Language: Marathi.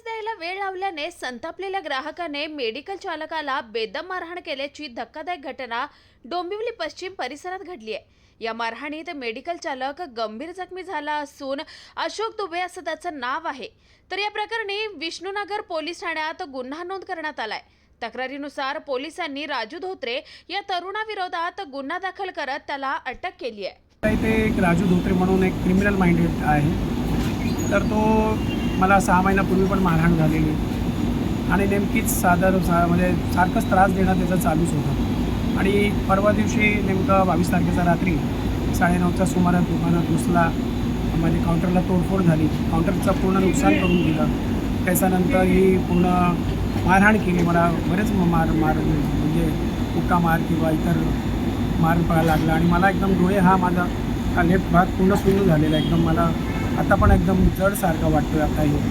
बोनस द्यायला वेळ लावल्याने संतापलेल्या ग्राहकाने मेडिकल चालकाला बेदम मारहाण केल्याची धक्कादायक घटना डोंबिवली पश्चिम परिसरात घडली आहे। या मारहाणीत मेडिकल चालक गंभीर जखमी झाला असून अशोक दुबे असं त्याचं नाव आहे। तर या प्रकरणी विष्णुनगर पोलीस ठाण्यात गुन्हा नोंद करण्यात आलाय। तक्रारीनुसार पोलिसांनी राजू धोत्रे या तरुणाविरोधात गुन्हा दाखल करत त्याला अटक केली आहे। इथे एक राजू धोत्रे म्हणून एक क्रिमिनल माइंडेड आहे। तर तो मला 6 महिन्यापूर्वी पण मारहाण झालेली आणि नेमकीच म्हणजे सारखंच त्रास देणं त्याचं चालूच होतं। आणि परवा दिवशी नेमकं 22 तारखेचा रात्री 9:30च्या सुमारास दुकानात घुसला, माझ्या काउंटरला तोडफोड झाली, काउंटरचं पूर्ण नुकसान करून दिलं। त्याच्यानंतर ही पूर्ण मारहाण केली, मला बरेच म्हणजे मुक्का मार किंवा इतर मार पडायला लागला। आणि मला एकदम डोळे हा माझा लेफ्ट भाग पूर्ण सुन्न झालेला, एकदम मला आता पण एकदम जड सारखा वाटतोय आता हे।